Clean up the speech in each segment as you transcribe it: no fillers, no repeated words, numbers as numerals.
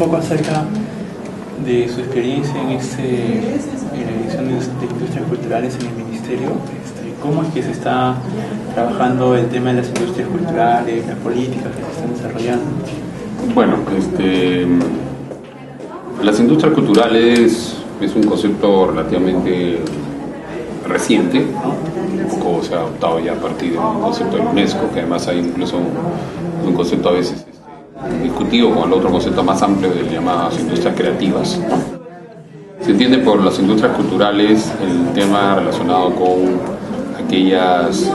poco acerca de su experiencia en la dirección de industrias culturales en el Ministerio. ¿Cómo es que se está trabajando el tema de las industrias culturales, las políticas que se están desarrollando? Bueno, las industrias culturales es un concepto relativamente reciente, ¿no? Un poco se ha adoptado ya a partir de un concepto de UNESCO, que además hay incluso un concepto a veces discutido con el otro concepto más amplio de llamadas industrias creativas, ¿no? Se entiende por las industrias culturales el tema relacionado con aquellas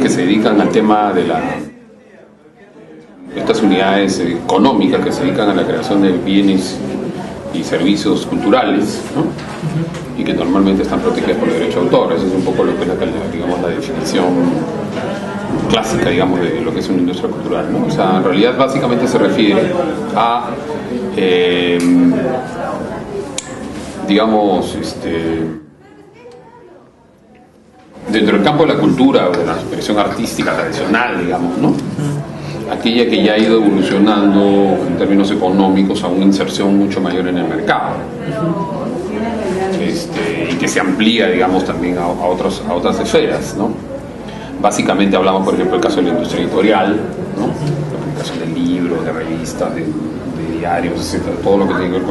que se dedican al tema de estas unidades económicas que se dedican a la creación de bienes y servicios culturales, ¿no? Y que normalmente están protegidas por el derecho de autor. Eso es un poco lo que es la definición clásica, digamos, de lo que es una industria cultural, ¿no? O sea, en realidad básicamente se refiere a digamos, dentro del campo de la cultura o de la expresión artística tradicional, digamos, ¿no? Aquella que ya ha ido evolucionando en términos económicos a una inserción mucho mayor en el mercado, y que se amplía, digamos, también a otras esferas, ¿no? Básicamente hablamos, por ejemplo, del caso de la industria editorial, ¿no? La publicación de libros, de revistas, de diarios, etcétera, todo lo que tiene que ver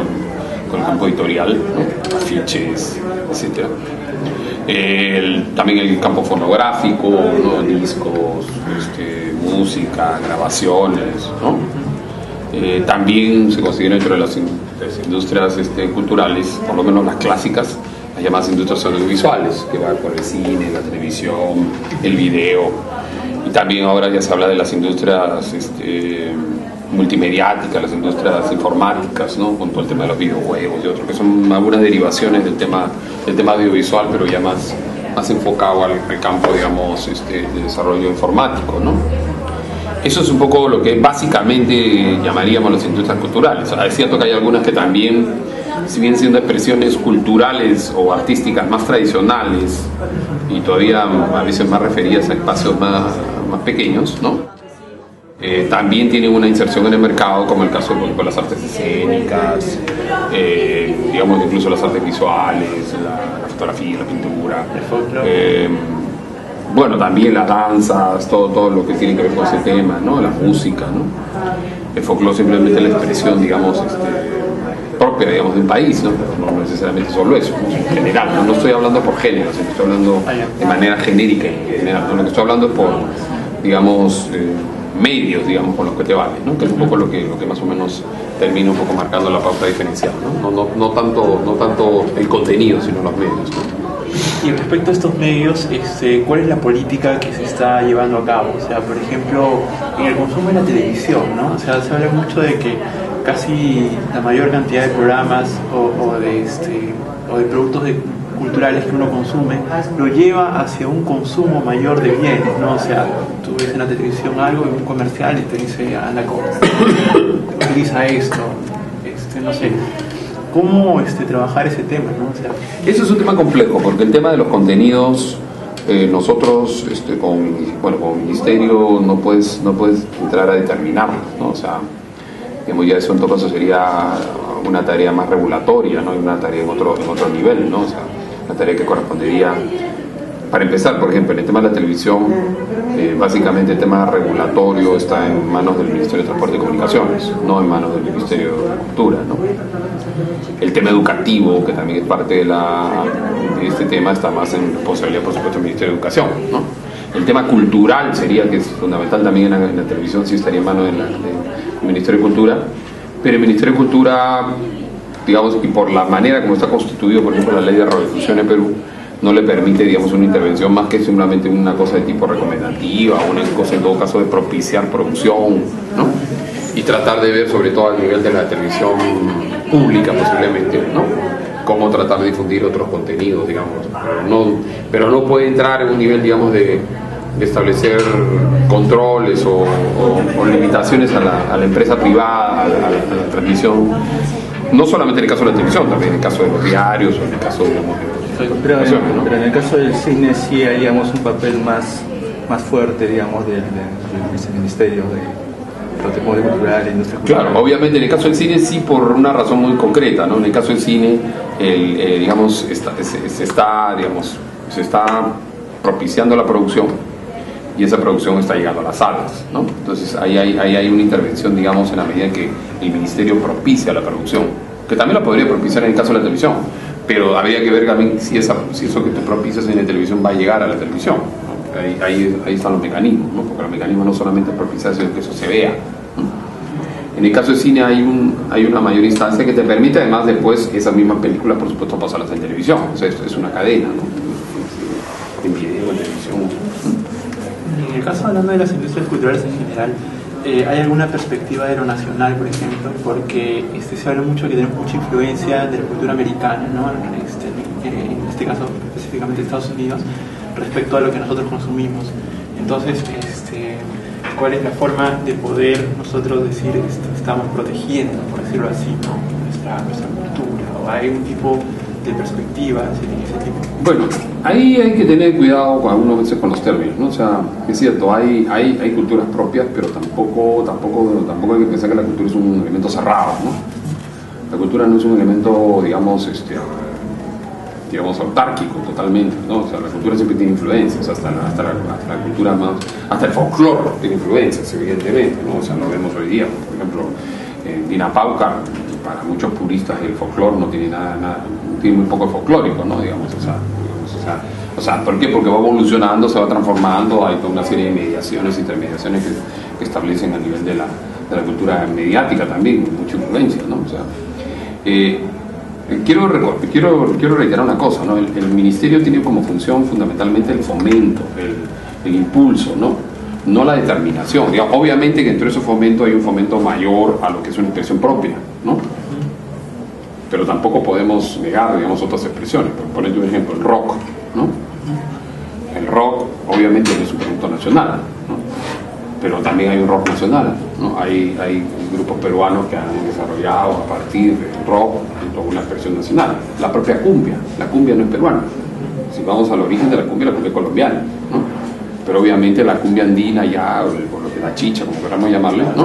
con el campo editorial, ¿no? Afiches, etcétera. También el campo fonográfico, ¿no? Discos, música, grabaciones, ¿no? También se considera dentro de las industrias culturales, por lo menos las clásicas, las llamadas industrias audiovisuales, que van por el cine, la televisión, el video, y también ahora ya se habla de las industrias multimediáticas, las industrias informáticas, ¿no? Con todo el tema de los videojuegos y otros, que son algunas derivaciones del tema audiovisual, pero ya más enfocado al campo, digamos, de desarrollo informático, ¿no? Eso es un poco lo que básicamente llamaríamos las industrias culturales. Ahora, es cierto que hay algunas que también, si bien siendo expresiones culturales o artísticas más tradicionales y todavía a veces más referidas a espacios más pequeños, ¿no? También tienen una inserción en el mercado, como el caso de, por ejemplo, las artes escénicas, digamos, incluso las artes visuales, la fotografía, la pintura, bueno, también las danzas, todo lo que tiene que ver con ese tema, ¿no? La música, ¿no? El folclore simplemente es la expresión, digamos, propia, digamos, del país, ¿no? Pero no necesariamente solo eso, ¿no? En general, no estoy hablando por género, sino estoy hablando de manera genérica y general, ¿no? Lo que estoy hablando es por, digamos, medios, digamos, con los que te valen, ¿no? Que es un poco lo que más o menos termina un poco marcando la pauta diferencial, ¿no? No tanto el contenido, sino los medios, ¿no? Y respecto a estos medios, ¿cuál es la política que se está llevando a cabo? O sea, por ejemplo, en el consumo de la televisión, ¿no? O sea, se habla mucho de que casi la mayor cantidad de programas o de productos culturales que uno consume lo lleva hacia un consumo mayor de bienes, ¿no? O sea, tú ves en la televisión algo, en un comercial y te dice, anda, utiliza esto, no sé. ¿Cómo trabajar ese tema, ¿no? O sea, eso es un tema complejo, porque el tema de los contenidos, nosotros con el ministerio no puedes entrar a determinarlo, ¿no? O sea, digamos, ya eso en todo caso sería una tarea más regulatoria, ¿no? Y una tarea en otro nivel, ¿no? O sea, una tarea que correspondería, para empezar, por ejemplo, en el tema de la televisión, básicamente el tema regulatorio está en manos del Ministerio de Transporte y Comunicaciones, no en manos del Ministerio de Cultura, ¿no? El tema educativo, que también es parte de este tema, está más en responsabilidad, por supuesto, del Ministerio de Educación, ¿no? El tema cultural sería, que es fundamental también en la televisión, sí estaría en manos del Ministerio de Cultura, pero el Ministerio de Cultura, digamos, y por la manera como está constituido, por ejemplo, la Ley de Radiodifusión en Perú, no le permite, digamos, una intervención más que simplemente una cosa de tipo recomendativa, una cosa en todo caso de propiciar producción, ¿no? Y tratar de ver, sobre todo a nivel de la televisión pública posiblemente, ¿no? Cómo tratar de difundir otros contenidos, digamos, pero no puede entrar en un nivel, digamos, de establecer controles o limitaciones a la empresa privada, a la transmisión, no solamente en el caso de la televisión, también en el caso de los diarios o en el caso, digamos, pero en el caso del cine sí hay, digamos, un papel más fuerte, digamos, del ministerio patrimonio cultural, industria cultural. Claro, obviamente en el caso del cine sí, por una razón muy concreta, ¿no? En el caso del cine, digamos, se está propiciando la producción y esa producción está llegando a las salas, ¿no? Entonces ahí hay una intervención, digamos, en la medida en que el ministerio propicia la producción, que también la podría propiciar en el caso de la televisión, pero habría que ver también si eso que tú propicias en la televisión va a llegar a la televisión, ¿no? Ahí están los mecanismos, ¿no? Porque los mecanismos no solamente es propiciar, sino que eso se vea, ¿no? En el caso de cine hay una mayor instancia que te permite además después esas mismas películas, por supuesto, pasarlas en televisión. O sea, esto es una cadena, ¿no? En video, en televisión. En el caso, hablando de las industrias culturales en general, ¿hay alguna perspectiva de lo nacional, por ejemplo? Porque se habla mucho que tenemos mucha influencia de la cultura americana, ¿no? En este caso, específicamente Estados Unidos, respecto a lo que nosotros consumimos. Entonces, ¿cuál es la forma de poder nosotros decir estamos protegiendo, por decirlo así, ¿no? nuestra cultura? ¿O hay un tipo de perspectivas en ese tipo? Bueno, ahí hay que tener cuidado algunas veces con los términos, ¿no? O sea, es cierto, hay culturas propias, pero tampoco hay que pensar que la cultura es un elemento cerrado, ¿no? La cultura no es un elemento, digamos, autárquico totalmente, ¿no? O sea, la cultura siempre tiene influencias, hasta la cultura más, hasta el folclore tiene influencias, evidentemente, ¿no? O sea, lo vemos hoy día, por ejemplo, Dina Paucar, para muchos puristas el folclore no tiene nada, tiene muy poco folclórico, ¿no? Digamos, o sea, ¿por qué? Porque va evolucionando, se va transformando, hay toda una serie de mediaciones, intermediaciones que establecen a nivel de la cultura mediática también, mucha influencia, ¿no? O sea, quiero reiterar una cosa, ¿no? El ministerio tiene como función fundamentalmente el fomento, el impulso, no la determinación. Digamos, obviamente que entre esos fomentos hay un fomento mayor a lo que es una expresión propia, ¿no? Pero tampoco podemos negar, digamos, otras expresiones. Por ponerte un ejemplo, el rock, ¿no? El rock obviamente no es un producto nacional, ¿no? Pero también hay un rock nacional, ¿no? Hay grupos peruanos que han desarrollado a partir del rock una expresión nacional. La propia cumbia, la cumbia no es peruana. Si vamos al origen de la cumbia es colombiana, ¿no? Pero obviamente la cumbia andina ya, o la chicha, como queramos llamarle, ¿no?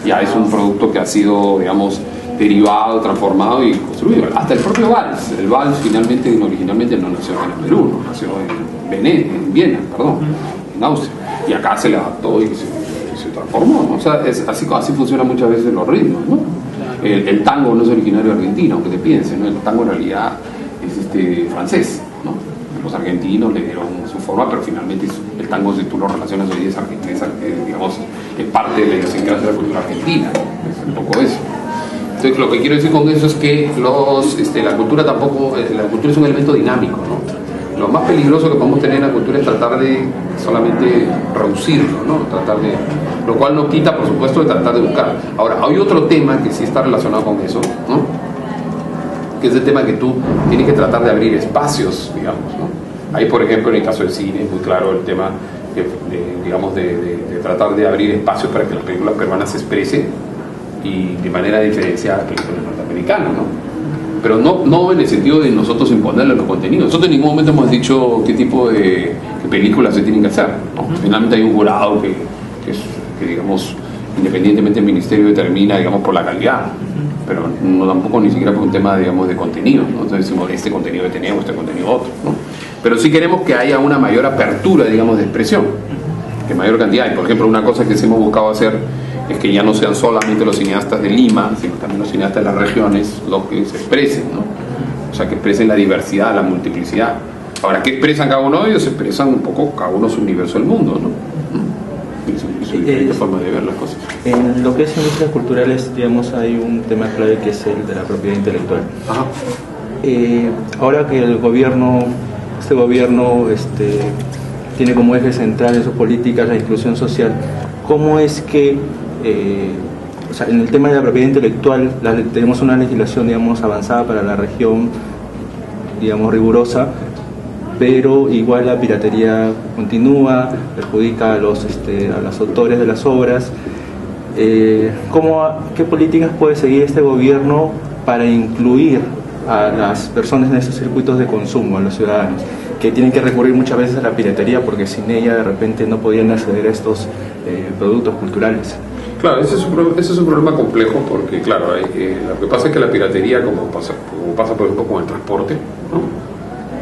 Ya es un producto que ha sido, digamos, derivado, transformado y construido. Hasta el propio vals. El vals originalmente no nació en Perú, no nació en Viena, en Austria. Y acá se le adaptó y se transformó, ¿no? O sea, así funcionan muchas veces los ritmos, ¿no? El tango no es originario de Argentina, aunque te piensen, ¿no? El tango en realidad es francés, ¿no? Los argentinos le dieron su forma, pero finalmente el tango, si tú lo relacionas hoy, digamos, es parte de la idiosincrasia de la cultura argentina, ¿no? Es un poco eso. Entonces, lo que quiero decir con eso es que la cultura es un elemento dinámico, ¿no? Lo más peligroso que podemos tener en la cultura es tratar de solamente reducirlo, ¿no? Lo cual no quita, por supuesto, de tratar de buscar. Ahora, hay otro tema que sí está relacionado con eso, ¿no? Que es el tema que tú tienes que tratar de abrir espacios, digamos, ¿no? Ahí, por ejemplo, en el caso del cine, es muy claro el tema de tratar de abrir espacios para que las películas peruanas se expresen y de manera diferenciada a las películas norteamericanas, ¿no? Pero no en el sentido de nosotros imponerle los contenidos. Nosotros en ningún momento hemos dicho qué tipo de películas se tienen que hacer, ¿no? Finalmente hay un jurado que digamos, independientemente del ministerio determina, digamos, por la calidad, pero no tampoco ni siquiera por un tema, digamos, de contenido, ¿no? Entonces decimos, este contenido que tenemos, este contenido otro, ¿no? Pero sí queremos que haya una mayor apertura, digamos, de expresión, que mayor cantidad. Y por ejemplo, una cosa que sí hemos buscado hacer es que ya no sean solamente los cineastas de Lima, sino también los cineastas de las regiones los que se expresen, ¿no? O sea, que expresen la diversidad, la multiplicidad. Ahora, ¿qué expresan cada uno de ellos? Expresan un poco cada uno su universo del mundo, ¿no? Su diferente forma de ver las cosas. En lo que es industrias culturales, digamos, hay un tema clave que es el de la propiedad intelectual. Ajá. Ahora que este gobierno tiene como eje central en sus políticas la inclusión social, ¿cómo es que o sea, en el tema de la propiedad intelectual tenemos una legislación, digamos, avanzada para la región, digamos, rigurosa, pero igual la piratería continúa, perjudica a los autores de las obras? ¿Qué políticas puede seguir este gobierno para incluir a las personas en esos circuitos de consumo, a los ciudadanos, que tienen que recurrir muchas veces a la piratería porque sin ella de repente no podían acceder a estos productos culturales? Claro, ese es un problema complejo porque, claro, lo que pasa es que la piratería, como pasa por ejemplo con el transporte, ¿no?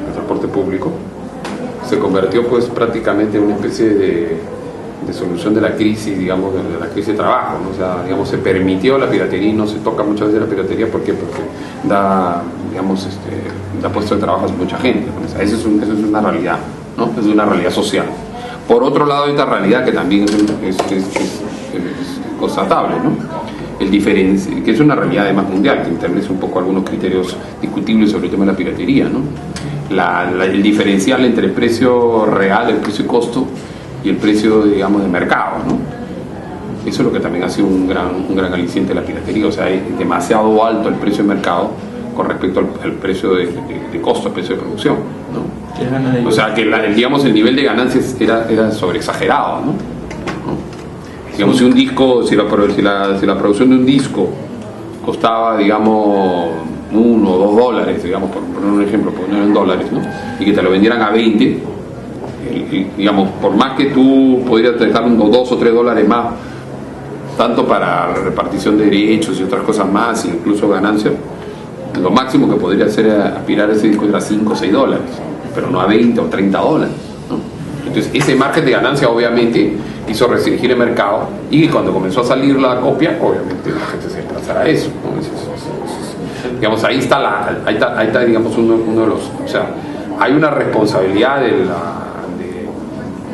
El transporte público, se convirtió pues prácticamente en una especie de solución de la crisis, digamos, de la crisis de trabajo, ¿no? O sea, digamos, se permitió la piratería y no se toca muchas veces la piratería. ¿Por qué? Porque da, digamos, da puesto de trabajo a mucha gente, ¿no? O sea, eso es una realidad, ¿no? Es una realidad social. Por otro lado, hay esta realidad que también es constatable, ¿no? Que es una realidad además mundial, que establece un poco algunos criterios discutibles sobre el tema de la piratería, ¿no? El diferencial entre el precio real, el precio y costo, y el precio, digamos, de mercado, ¿no? Eso es lo que también ha sido un gran aliciente de la piratería. O sea, es demasiado alto el precio de mercado con respecto al precio de costo, al precio de producción, ¿no? O sea, que digamos, el nivel de ganancias era sobreexagerado, ¿no? Digamos, si un disco, si la producción de un disco costaba, digamos, $1 o $2, digamos, por poner un ejemplo, poner en dólares, ¿no? Y que te lo vendieran a 20, digamos, por más que tú podrías dejar unos $2 o $3 más, tanto para repartición de derechos y otras cosas más, incluso ganancias, lo máximo que podría hacer aspirar a ese disco era $5 o $6, pero no a 20 o $30, ¿no? Entonces, ese margen de ganancia obviamente hizo restringir el mercado, y cuando comenzó a salir la copia, obviamente la gente se desplazará a eso, ¿no? Digamos, ahí está, digamos, uno de los, o sea, hay una responsabilidad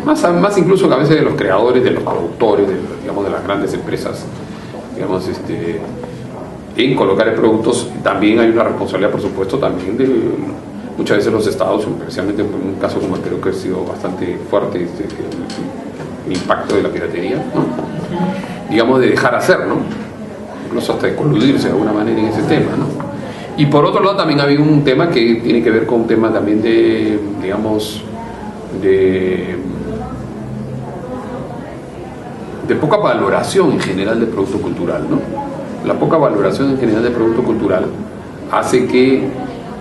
más incluso que a veces de los creadores, de los productores, digamos, de las grandes empresas, digamos, en colocar productos. También hay una responsabilidad, por supuesto, también de muchas veces los estados, especialmente en un caso como el Perú, que ha sido bastante fuerte el impacto de la piratería, ¿no? Digamos, de dejar hacer, ¿no? Incluso hasta de coludirse de alguna manera en ese tema, ¿no? Y por otro lado también ha habido un tema que tiene que ver con un tema también de, digamos, de poca valoración en general del producto cultural, ¿no? La poca valoración en general del producto cultural hace que,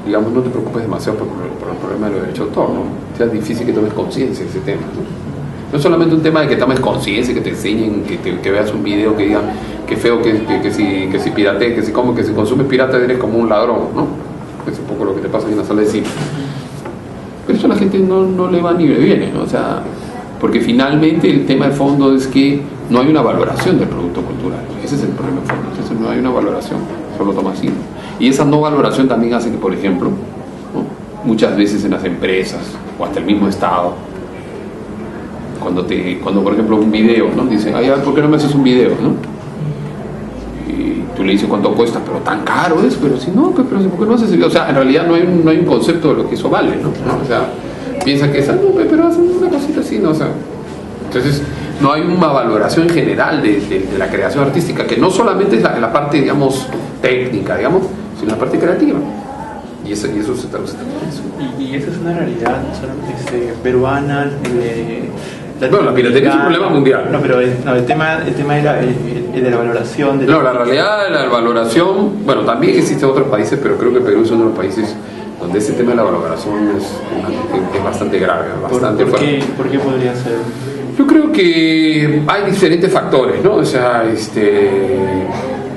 digamos, no te preocupes demasiado por el problema de los derechos de autor, ¿no? Sea difícil que tomes conciencia de ese tema, ¿no? No es solamente un tema de que tomes conciencia, que te enseñen, que veas un video que diga que feo que si piratees, que si consumes pirata eres como un ladrón, ¿no? Es un poco lo que te pasa en la sala de cine. Pero eso a la gente no le va ni le viene, ¿no? O sea, porque finalmente el tema de fondo es que no hay una valoración del producto cultural. Ese es el problema de fondo. Entonces no hay una valoración, solo toma así, ¿no? Y esa no valoración también hace que, por ejemplo, ¿no? Muchas veces en las empresas o hasta el mismo Estado, cuando por ejemplo un video, ¿no? Dicen, ay, ¿por qué no me haces un video, no? Y tú le dices cuánto cuesta, pero tan caro es, pero si no, pero ¿por qué no haces el video? O sea, en realidad no hay un concepto de lo que eso vale, ¿no? O sea, piensa que no, pero hacen una cosita así, ¿no? O sea, entonces no hay una valoración general de la creación artística, que no solamente es la parte, digamos, técnica, digamos, sino la parte creativa. Y eso se traduce también en eso. Y esa es una realidad peruana. Bueno, la piratería es un problema mundial. No, pero el tema era el de la valoración. La realidad de la valoración, bueno, también existe en otros países, pero creo que Perú es uno de los países donde ese tema de la valoración es bastante grave, bastante fuerte. ¿Por qué podría ser? Yo creo que hay diferentes factores, ¿no? O sea,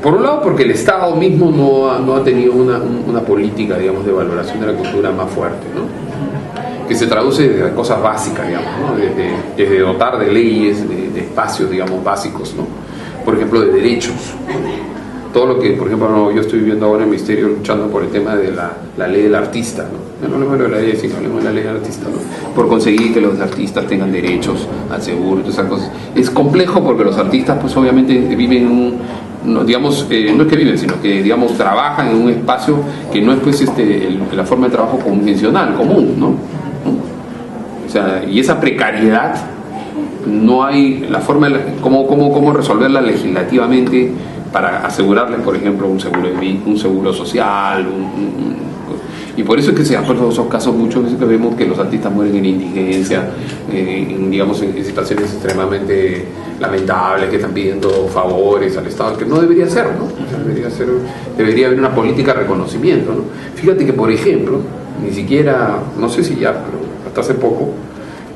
por un lado, porque el Estado mismo no ha tenido una política, digamos, de valoración de la cultura más fuerte, ¿no? Que se traduce desde cosas básicas, digamos, ¿no? Desde dotar de leyes, de espacios, digamos, básicos, ¿no? Por ejemplo, de derechos. Todo lo que, por ejemplo, yo estoy viendo ahora en el Ministerio luchando por el tema de la ley del artista, ¿no? No hablemos de la ley, sino hablemos de la ley del artista, ¿no? Por conseguir que los artistas tengan derechos al seguro, todas esas cosas. Es complejo porque los artistas, pues obviamente viven no es que viven, sino que, digamos, trabajan en un espacio que no es, pues, la forma de trabajo convencional, común, ¿no? O sea, y esa precariedad, no hay la forma de cómo resolverla legislativamente para asegurarles, por ejemplo, un seguro social, y por eso es que se han pasado esos casos muchas veces que vemos que los artistas mueren en indigencia, digamos, en situaciones extremadamente lamentables, que están pidiendo favores al Estado, que no debería ser, ¿no? O sea, debería haber una política de reconocimiento, ¿no? Fíjate que, por ejemplo, ni siquiera, no sé si ya, pero hasta hace poco,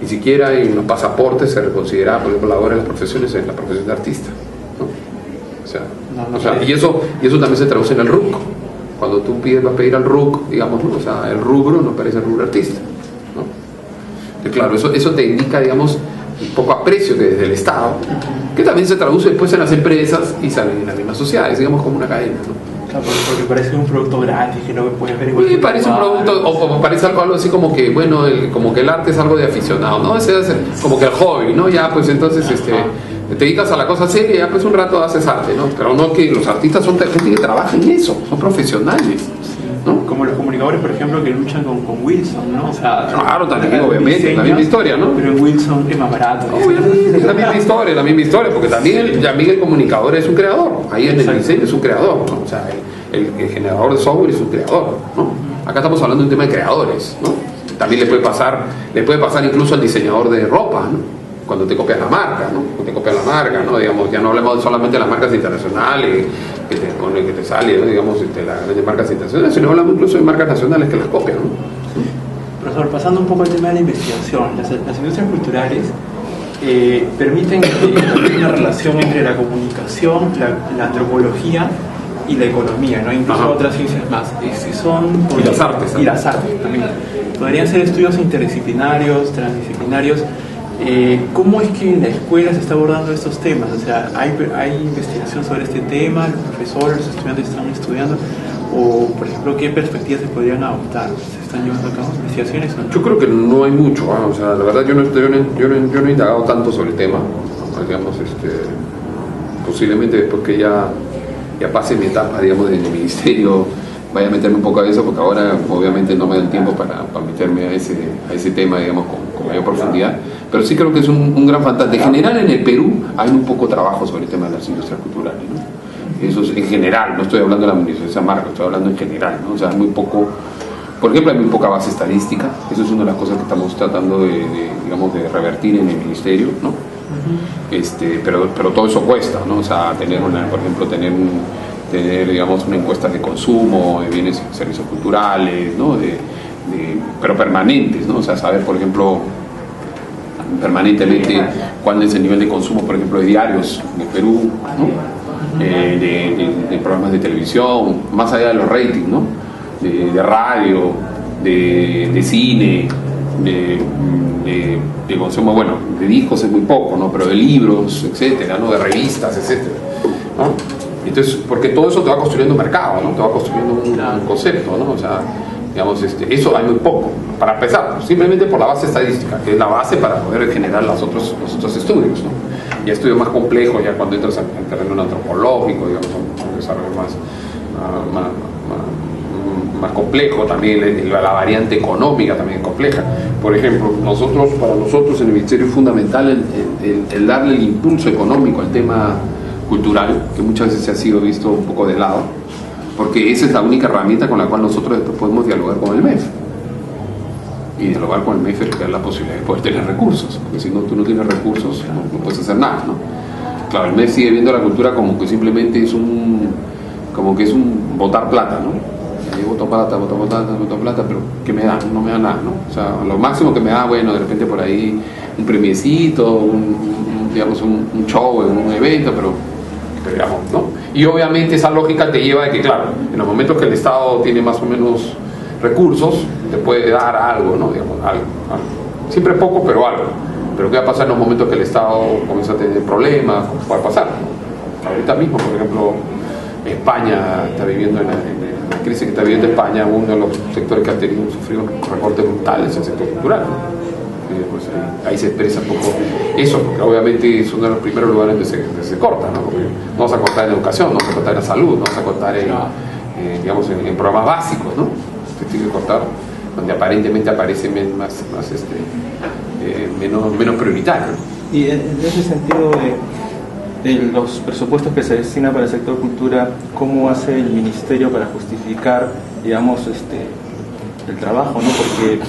ni siquiera en los pasaportes se reconsideraba, por ejemplo, ahora en las profesiones, en la profesión de artista. ¿no? Y eso también se traduce en el RUC. Cuando tú vas a pedir al RUC, digamos, ¿no? O sea, el rubro no parece el rubro artista, ¿no? Y claro, eso te indica, digamos, un poco aprecio que desde el Estado, que también se traduce después en las empresas y salen en las mismas sociedades, digamos, como una cadena, ¿no? Claro, porque parece un producto gratis que no puedes ver en cualquier lugar. Parece un producto, o parece algo así como que, bueno, como que el arte es algo de aficionado, ¿no? Es como que el hobby, ¿no? Ya, pues entonces, te dedicas a la cosa seria y ya, pues un rato haces arte, ¿no? Pero no, que los artistas son gente que trabaja en eso, son profesionales, ¿no? Como los comunicadores, por ejemplo, que luchan con Wilson, ¿no? O sea, claro, también, obviamente, la misma historia, ¿no? Pero en Wilson es más barato. Obviamente, es la misma historia, porque también el comunicador es un creador, ahí en el diseño es un creador, ¿no? O sea, el generador de software es un creador, ¿no? Acá estamos hablando de un tema de creadores, ¿no? También le puede pasar incluso al diseñador de ropa, ¿no? Cuando te copias la marca, ¿no? Cuando te copias la marca, ¿no? Digamos, ya no hablemos solamente de las marcas internacionales que te sale, ¿no? Digamos, las marcas internacionales, sino hablamos incluso de marcas nacionales que las copian, ¿no? Profesor, pasando un poco al tema de la investigación, las industrias culturales permiten una relación entre la comunicación, la antropología y la economía, ¿no? Incluso otras ciencias más. Y las artes. Y las artes también. Podrían ser estudios interdisciplinarios, transdisciplinarios. ¿Cómo es que en la escuela se está abordando estos temas? O sea, ¿hay investigación sobre este tema? ¿Los profesores, los estudiantes están estudiando? O, por ejemplo, ¿qué perspectivas se podrían adoptar? ¿Se están llevando a cabo investigaciones o no? Yo creo que no hay mucho, ¿eh? O sea, la verdad yo no he indagado tanto sobre el tema, ¿no? Digamos, posiblemente después que ya pase mi etapa, digamos, del ministerio, vaya a meterme un poco a eso, porque ahora obviamente no me da el tiempo para meterme a ese tema, digamos, con mayor profundidad, pero sí creo que es un gran fantasma. De general en el Perú hay muy poco trabajo sobre el tema de las industrias culturales, ¿no? Eso es en general, no estoy hablando de la Universidad de San Marcos, estoy hablando en general, ¿no? O sea, muy poco, por ejemplo, hay muy poca base estadística, eso es una de las cosas que estamos tratando de revertir en el ministerio, ¿no? Pero todo eso cuesta, ¿no? O sea, por ejemplo, tener digamos una encuesta de consumo de bienes y servicios culturales, ¿no? Pero permanentes, ¿no? O sea, saber, por ejemplo, permanentemente cuál es el nivel de consumo, por ejemplo, de diarios en Perú, ¿no? De programas de televisión, más allá de los ratings, ¿no? De radio, de cine, de consumo, bueno, de discos es muy poco, ¿no? Pero de libros, etcétera, ¿no? De revistas, etcétera, ¿no? Entonces, porque todo eso te va construyendo un mercado, ¿no? Te va construyendo un concepto, ¿no? O sea, digamos, eso hay muy poco, para empezar, simplemente por la base estadística, que es la base para poder generar los otros estudios, ¿no? Y estudios más complejos, ya cuando entras al terreno antropológico, digamos, un desarrollo más complejo también, la variante económica también es compleja. Por ejemplo, para nosotros en el Ministerio es fundamental el darle el impulso económico al tema cultural, que muchas veces se ha sido visto un poco de lado, porque esa es la única herramienta con la cual nosotros después podemos dialogar con el MEF. Y dialogar con el MEF es crear la posibilidad de poder tener recursos, porque si no, tú no tienes recursos, no puedes hacer nada, ¿no? Claro, el MEF sigue viendo la cultura como que simplemente es un botar plata, ¿no? Y voto plata, pero ¿qué me da? No me da nada, ¿no? O sea, lo máximo que me da, bueno, de repente por ahí un premiecito, digamos un show en un evento, pero digamos, ¿no? Y obviamente esa lógica te lleva a que, claro, en los momentos que el Estado tiene más o menos recursos, te puede dar algo, ¿no? Digamos, algo. Siempre poco, pero algo. Pero ¿qué va a pasar en los momentos que el Estado comienza a tener problemas? ¿Cómo puede pasar? Ahorita mismo, por ejemplo, España está viviendo en la crisis que está viviendo España, uno de los sectores que ha sufrido recortes brutales es el sector cultural, ¿no? Pues ahí se expresa un poco eso, porque obviamente es uno de los primeros lugares donde se corta, ¿no? Porque no vas a cortar en educación, no vas a cortar en la salud, no vas a cortar en programas básicos, ¿no? Se tiene que cortar donde aparentemente aparece menos prioritario. Y en ese sentido de los presupuestos que se destinan para el sector cultura, ¿cómo hace el ministerio para justificar, digamos, el trabajo, ¿no? Porque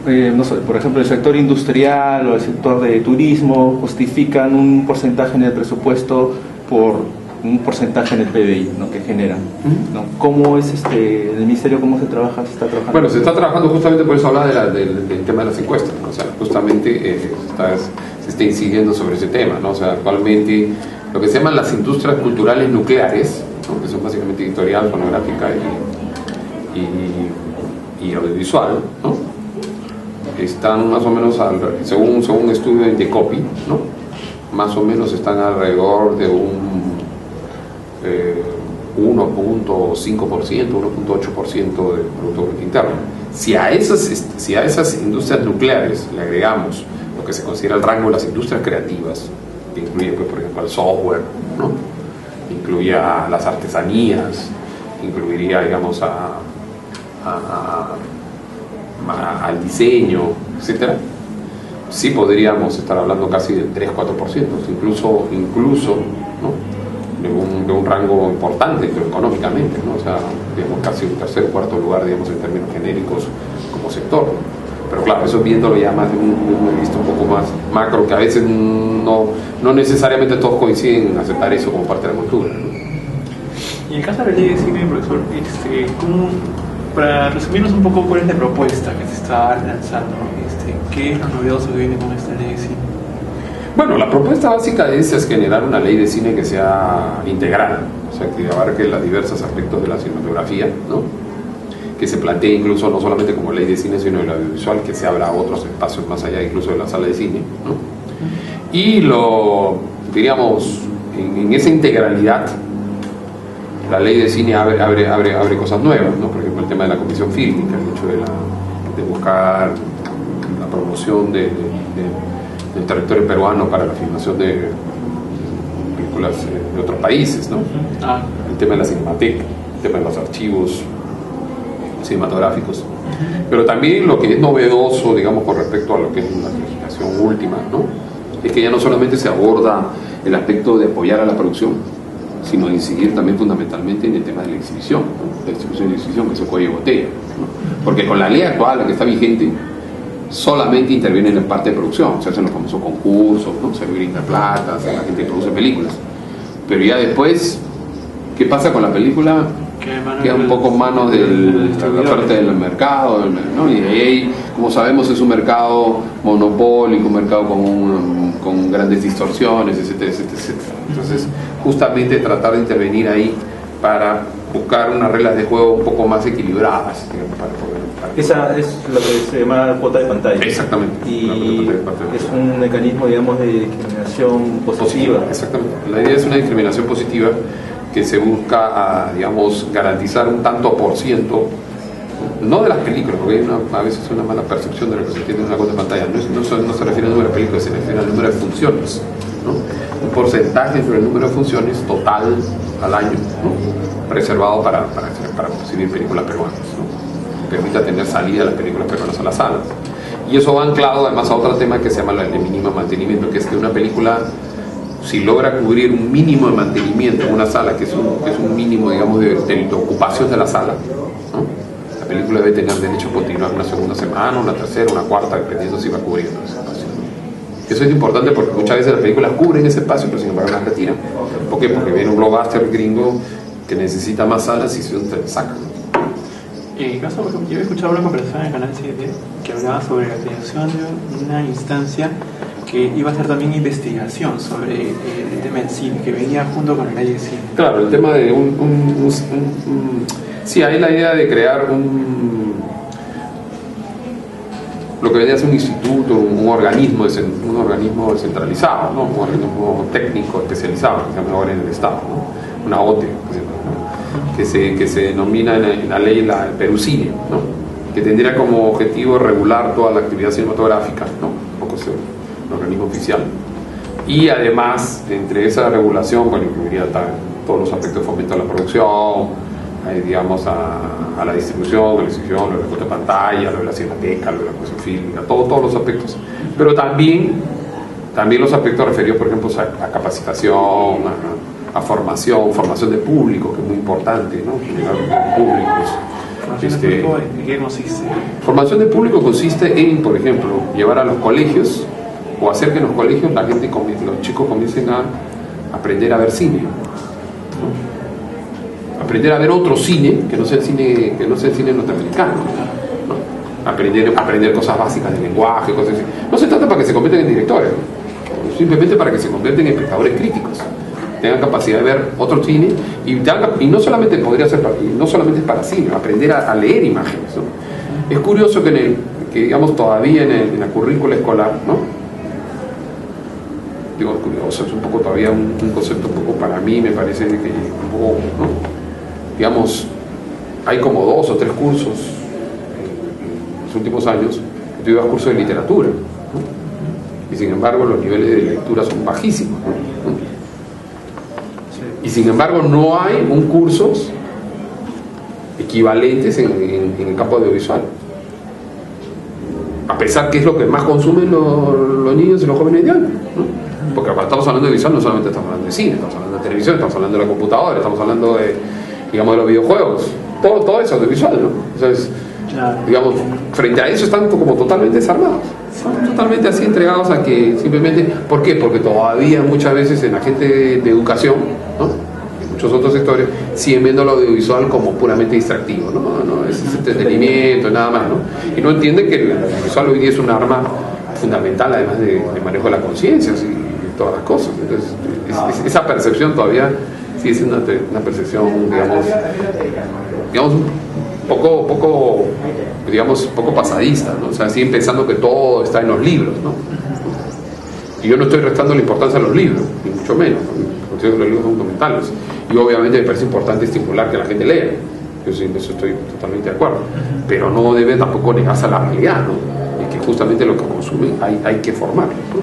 no sé, por ejemplo, el sector industrial o el sector de turismo justifican un porcentaje en el presupuesto por un porcentaje en el PBI, ¿no? Que generan, ¿no? ¿Cómo es el ministerio, cómo se trabaja? ¿Se está trabajando? Bueno, se está trabajando justamente, por eso habla del tema de las encuestas, ¿no? O sea, justamente se esté incidiendo sobre ese tema, ¿no? O sea, actualmente lo que se llaman las culturales nucleares, ¿no? Que son básicamente editorial, fonográfica y audiovisual, ¿no? Están más o menos, según un estudio de Indecopy, ¿no? Más o menos están alrededor de un 1.5%, 1.8% del Producto Bruto Interno. Si a esas industrias nucleares le agregamos lo que se considera el rango de las industrias creativas, que incluye, pues, por ejemplo, el software, ¿no? Incluye a las artesanías, incluiría, digamos, al diseño, etcétera, sí podríamos estar hablando casi del 3-4%, incluso, ¿no? de un rango importante económicamente, ¿no? O sea, digamos, casi un tercer o cuarto lugar, digamos, en términos genéricos como sector. Pero claro, eso viéndolo ya más de un visto un poco más macro, que a veces no necesariamente todos coinciden en aceptar eso como parte de la cultura, ¿no? Y en el caso de la ley de cine, profesor, para resumirnos un poco cuál es la propuesta que se está lanzando, ¿qué es lo novedoso que viene con esta ley de cine? Bueno, la propuesta básica es generar una ley de cine que sea integral, o sea, que abarque los diversos aspectos de la cinematografía, ¿no? Que se plantee incluso no solamente como ley de cine, sino el audiovisual, que se abra a otros espacios más allá incluso de la sala de cine, ¿no? Y diríamos, en esa integralidad, la ley de cine abre cosas nuevas, ¿no? Por ejemplo, el tema de la comisión fílmica, el hecho de buscar la promoción del territorio peruano para la filmación de películas de otros países, ¿no? El tema de la cinemateca, el tema de los archivos cinematográficos. Pero también lo que es novedoso, digamos, con respecto a lo que es la legislación última, ¿no? Es que ya no solamente se aborda el aspecto de apoyar a la producción, sino de incidir también fundamentalmente en el tema de la exhibición, ¿no? La distribución y la exhibición, que es el cuello de botella, ¿no? Porque con la ley actual, la que está vigente, solamente interviene en la parte de producción, se hacen los famosos concursos, ¿no? Se brinda plata, la gente produce películas, pero ya después, ¿qué pasa con la película? Queda un poco en manos de la parte del mercado, ¿no? Y ahí, como sabemos, es un mercado monopólico, un mercado con grandes distorsiones, etcétera, etcétera, etcétera. Entonces, justamente tratar de intervenir ahí para buscar unas reglas de juego un poco más equilibradas, digamos, para poder. Esa es lo que se llama cuota de pantalla. Exactamente. Y es un mecanismo, digamos, de discriminación positiva. Exactamente. La idea es una discriminación positiva que se busca, digamos, garantizar un tanto por ciento, no de las películas, porque hay a veces una mala percepción de lo que se entiende en una cuota de pantalla. No se refiere al número de películas, se refiere al número de funciones, ¿no? Un porcentaje sobre el número de funciones total al año, ¿no? Reservado para exhibir películas peruanas, ¿no? Que permita tener salida las películas peruanas a las salas. Y eso va anclado además a otro tema que se llama el mínimo mantenimiento, que es que una película, si logra cubrir un mínimo de mantenimiento en una sala, que es un mínimo, digamos, de ocupación de la sala, ¿no? La película debe tener derecho a continuar una segunda semana, una tercera, una cuarta, dependiendo si va cubriendo ese espacio, ¿no? Eso es importante porque muchas veces las películas cubren ese espacio, pero sin embargo las retiran. ¿Por qué? Porque viene un blockbuster gringo que necesita más salas y se sacan. En el caso, por ejemplo, yo he escuchado una conversación en el canal 7 que hablaba sobre la creación de una instancia que iba a hacer también investigación sobre el tema del cine, que venía junto con la ley de cine. Claro, el tema de sí, hay la idea de crear lo que vendría a ser un instituto, un organismo descentralizado, ¿no? Un organismo técnico especializado, que se llama ahora en el Estado, ¿no? Una OTE, ¿no? que se denomina en la ley el Perucine, ¿no? Que tendría como objetivo regular toda la actividad cinematográfica, ¿no? Un organismo oficial. Y además, entre esa regulación, bueno, incluiría todos los aspectos de fomento a la producción, digamos, a la distribución, a la exhibición, lo de la cuota de pantalla, lo de la cinemateca, lo de la cuestión fílmica, todos los aspectos. Pero también los aspectos referidos, por ejemplo, a capacitación, a formación de público, que es muy importante, ¿no? Generar públicos. ¿Formación de público en qué consiste? Formación de público consiste en, por ejemplo, llevar a los colegios o hacer que en los colegios los chicos comiencen a aprender a ver cine, ¿no? Aprender a ver otro cine que no sea el cine norteamericano, ¿no? Aprender cosas básicas de lenguaje, cosas así. No se trata para que se conviertan en directores, simplemente para que se conviertan en espectadores críticos, tengan capacidad de ver otro cine y no solamente podría ser no solamente es para cine, aprender a leer imágenes, ¿no? Es curioso que digamos todavía en la currícula escolar, ¿no? Digo curioso, es un poco todavía un concepto un poco, para mí me parece que un poco, ¿no? Digamos, hay como 2 o 3 cursos en los últimos años que tú ibas cursos de literatura, ¿no? Y sin embargo los niveles de lectura son bajísimos, ¿no? Y sin embargo no hay un cursos equivalentes en el campo audiovisual, a pesar que es lo que más consumen los niños y los jóvenes de hoy, ¿no? Porque cuando estamos hablando de visual no solamente estamos hablando de cine, estamos hablando de televisión, estamos hablando de la computadora, estamos hablando de, digamos, de los videojuegos, todo eso audiovisual, ¿no? Entonces, digamos, frente a eso están como totalmente desarmados, están totalmente así entregados a que simplemente, ¿por qué? Porque todavía muchas veces en la gente de educación, ¿no? En muchos otros sectores siguen viendo lo audiovisual como puramente distractivo, ¿no? Es entretenimiento, nada más, ¿no? Y no entienden que el audiovisual hoy día es un arma fundamental, además de manejo de la conciencia y todas las cosas. Entonces, esa percepción todavía sigue siendo una percepción, digamos poco pasadista, ¿no? O sea, siguen pensando que todo está en los libros, ¿no? Y yo no estoy restando la importancia a los libros, ni mucho menos, ¿no? Considero que los libros son fundamentales. Y obviamente me parece importante estimular que la gente lea. Yo sí, en eso estoy totalmente de acuerdo. Pero no debe tampoco negarse a la realidad, ¿no? Y que justamente lo que consumen hay que formarlos, ¿no?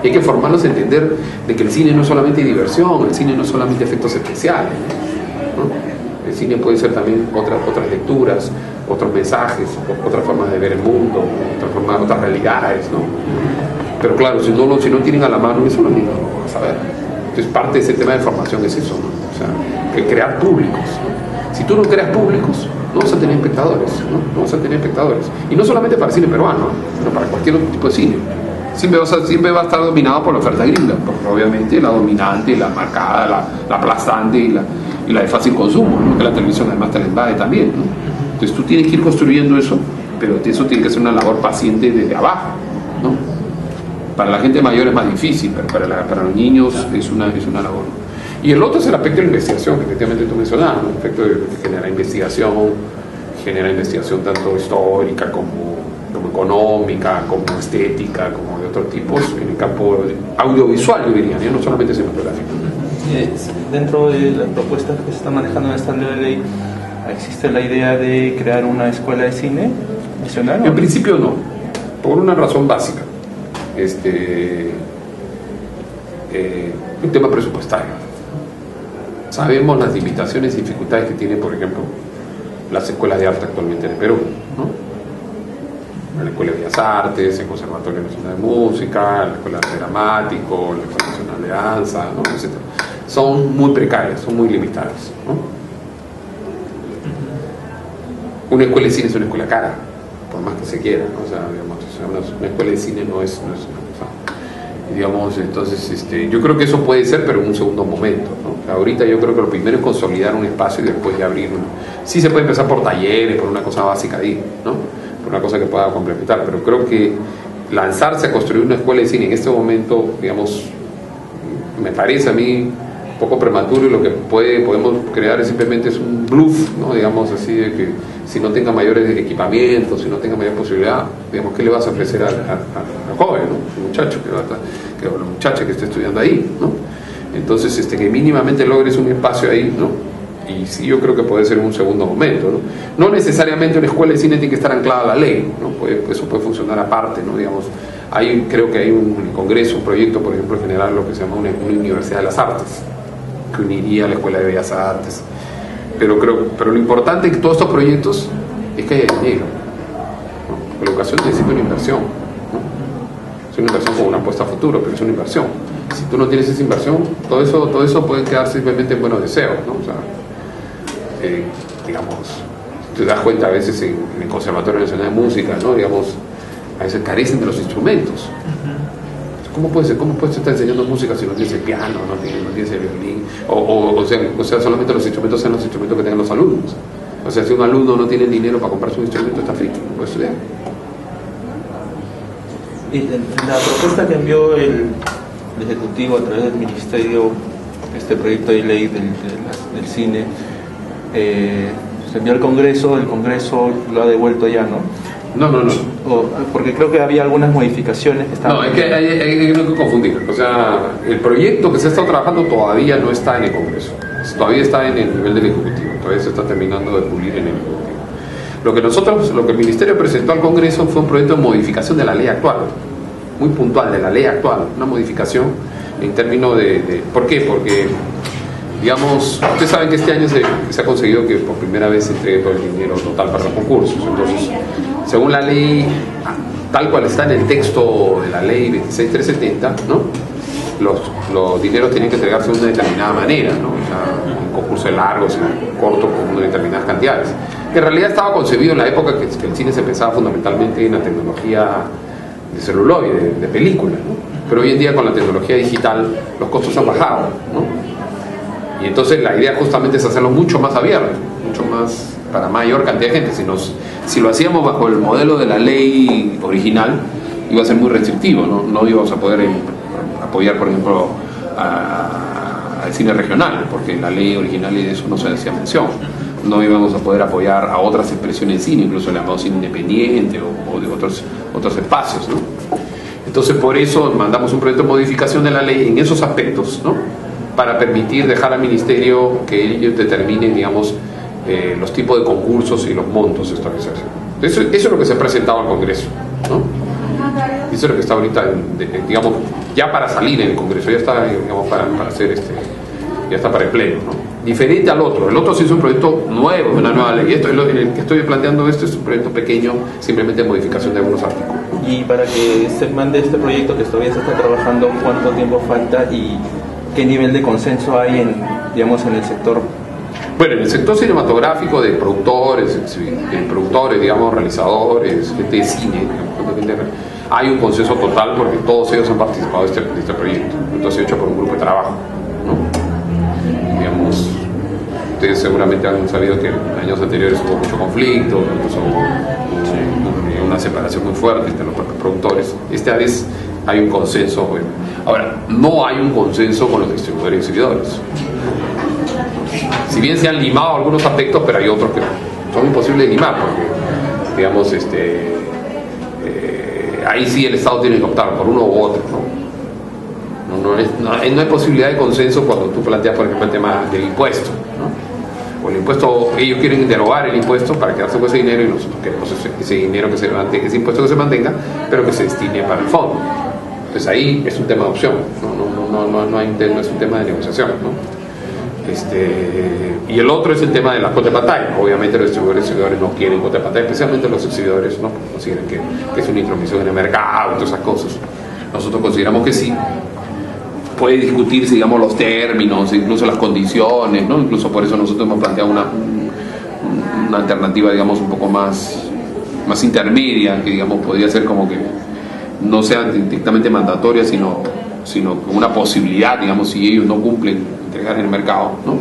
Y hay que formarlos a entender de que el cine no es solamente diversión, el cine no es solamente efectos especiales, ¿no? El cine puede ser también otras lecturas, otros mensajes, otras formas de ver el mundo, otras realidades, ¿no? Pero claro, si no tienen a la mano eso, los niños no van a saber. Entonces parte de ese tema de formación es eso, ¿no? O sea, que crear públicos, ¿no? Si tú no creas públicos, no vas a tener espectadores, ¿no? No vas a tener espectadores. Y no solamente para el cine peruano, sino para cualquier otro tipo de cine. Siempre va a estar dominado por la oferta gringa, porque obviamente la dominante, la marcada, la aplastante y la de fácil consumo, ¿no? Que la televisión además te la invade también, ¿no? Entonces tú tienes que ir construyendo eso, pero eso tiene que ser una labor paciente desde abajo, ¿no? Para la gente mayor es más difícil, pero para los niños es una labor. Y el otro es el aspecto de la investigación, que efectivamente tú mencionabas, ¿no? El aspecto de generar investigación tanto histórica como económica, como estética, como de otros tipos, en el campo audiovisual, yo diría, no solamente cinematográfico. Dentro de las propuestas que se están manejando en esta ley, ¿existe la idea de crear una escuela de cine nacional? En principio no, por una razón básica. Un tema presupuestario. Sabemos las limitaciones y dificultades que tienen, por ejemplo, las escuelas de arte actualmente en el Perú, ¿no? La Escuela de Bellas Artes, el Conservatorio Nacional de Música, la Escuela de Dramático, la Escuela Nacional de Danza, ¿no? Etc. Son muy precarias, son muy limitadas, ¿no? Una escuela de cine es una escuela cara, por más que se quiera, ¿no? O sea, digamos, una escuela de cine no es una cosa. Digamos, entonces, yo creo que eso puede ser, pero en un segundo momento, ¿no? Ahorita yo creo que lo primero es consolidar un espacio y después de abrir uno. Sí se puede empezar por talleres, por una cosa básica ahí, ¿no? Por una cosa que pueda complementar, pero creo que lanzarse a construir una escuela de cine en este momento, digamos, me parece a mí un poco prematuro, y lo que podemos crear es simplemente es un bluff, ¿no? Digamos así, de que si no tenga mayores equipamientos, si no tenga mayor posibilidad, digamos, ¿qué le vas a ofrecer al joven, ¿no? Un muchacho que la muchacha que esté estudiando ahí, ¿no? Entonces, que mínimamente logres un espacio ahí, ¿no? Y sí, yo creo que puede ser en un segundo momento, ¿no? No necesariamente una escuela de cine tiene que estar anclada a la ley, ¿no? Eso puede funcionar aparte, ¿no? Digamos, creo que hay un congreso, un proyecto, por ejemplo, general, lo que se llama una universidad de las artes, que uniría a la Escuela de Bellas Artes. Pero lo importante de todos estos proyectos es que haya dinero, ¿no? La educación necesita una inversión, ¿no? Es una inversión con una apuesta a futuro, pero es una inversión. Si tú no tienes esa inversión, todo eso puede quedar simplemente en buenos deseos, ¿no? O sea, digamos, te das cuenta a veces en el Conservatorio Nacional de Música, ¿no? Digamos, a veces carecen de los instrumentos. ¿Cómo puede estar enseñando música si no tienes el piano, no tienes el violín? O sea, solamente los instrumentos sean los instrumentos que tengan los alumnos. O sea, si un alumno no tiene dinero para comprar su instrumento, está frito, no puede estudiar. Y la propuesta que envió el el Ejecutivo a través del Ministerio este proyecto de ley del cine, se envió al Congreso, el Congreso lo ha devuelto ya, ¿no? No. Porque creo que había algunas modificaciones que estaban... No, es que hay que confundir. O sea, el proyecto que se ha estado trabajando todavía no está en el Congreso. Todavía está en el nivel del Ejecutivo. Todavía se está terminando de pulir en el Ejecutivo. Lo que el Ministerio presentó al Congreso fue un proyecto de modificación de la ley actual. Muy puntual, de la ley actual. Una modificación en términos de... ¿Por qué? Porque, digamos, ustedes saben que este año se ha conseguido que por primera vez se entregue todo el dinero total para los concursos. Entonces, según la ley, tal cual está en el texto de la ley 26370, ¿no? Los dineros tienen que entregarse de una determinada manera, ¿no? O sea, un concurso de largos y cortos con unas determinadas cantidades. Que en realidad estaba concebido en la época que el cine se pensaba fundamentalmente en la tecnología de celuloide, de película, ¿no? Pero hoy en día con la tecnología digital los costos han bajado, ¿no? Y entonces la idea justamente es hacerlo mucho más abierto, mucho más para mayor cantidad de gente. Si lo hacíamos bajo el modelo de la ley original, iba a ser muy restrictivo, no íbamos a poder apoyar, por ejemplo, al cine regional, porque en la ley original de eso no se hacía mención. No íbamos a poder apoyar a otras expresiones de cine, incluso el llamado cine independiente o de otros espacios, ¿no? Entonces, por eso mandamos un proyecto de modificación de la ley en esos aspectos, ¿no? Para permitir dejar al Ministerio que ellos determinen, digamos, los tipos de concursos y los montos de establecidos. Eso es lo que se ha presentado al Congreso, ¿no? Eso es lo que está ahorita, digamos, ya para salir en el Congreso, ya está, digamos, para hacer ya está para el pleno, ¿no? Diferente al otro. El otro sí es un proyecto nuevo, una nueva ley. En el que estoy planteando es un proyecto pequeño, simplemente de modificación de algunos artículos. Y para que se mande este proyecto que todavía se está trabajando, ¿cuánto tiempo falta y qué nivel de consenso hay en el sector? Bueno, en el sector cinematográfico de productores, digamos, realizadores, gente de cine, hay un consenso total porque todos ellos han participado de este proyecto. Entonces, hecho por un grupo de trabajo, ¿no? Digamos, ustedes seguramente han sabido que en años anteriores hubo mucho conflicto, incluso hubo una separación muy fuerte entre los propios productores. Esta vez hay un consenso. Bueno. Ahora, no hay un consenso con los distribuidores y exhibidores. Si bien se han limado algunos aspectos, pero hay otros que son imposibles de limar, porque, digamos, ahí sí el Estado tiene que optar por uno u otro, ¿no? No hay posibilidad de consenso cuando tú planteas, por ejemplo, el tema del impuesto, ¿no? O el impuesto, ellos quieren derogar el impuesto para quedarse con ese dinero y nosotros queremos ese dinero que se mantenga, ese impuesto que se mantenga, pero que se destine para el fondo. Entonces ahí es un tema de opción, no es un tema de negociación, ¿no? Y el otro es el tema de la cuota de pantalla. Obviamente los distribuidores y exhibidores no quieren cuota de pantalla, especialmente los exhibidores, ¿no? Consideran que es una intromisión en el mercado y todas esas cosas. Nosotros consideramos que sí. Puede discutirse, digamos, los términos, incluso las condiciones, ¿no? Incluso por eso nosotros hemos planteado una alternativa, digamos, un poco más intermedia, que, digamos, podría ser como que no sea directamente mandatoria, sino con una posibilidad, digamos, si ellos no cumplen, entregar en el mercado, ¿no?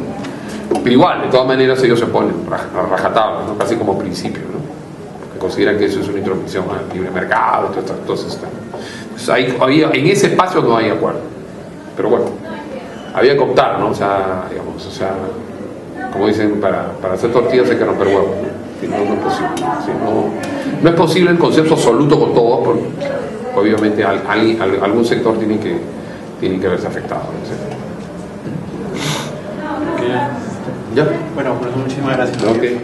Pero igual, de todas maneras, ellos se ponen a rajatabla, ¿no? Casi como principio, ¿no? Porque consideran que eso es una intromisión al libre mercado, entonces en ese espacio no hay acuerdo. Pero bueno, había que optar, ¿no? O sea, como dicen, para hacer tortillas hay que romper huevos, ¿no? Si no es posible. No es posible el consenso absoluto con todos, porque obviamente algún sector tiene que verse afectado, ¿no? ¿Ya? Bueno, pues muchísimas gracias. Okay.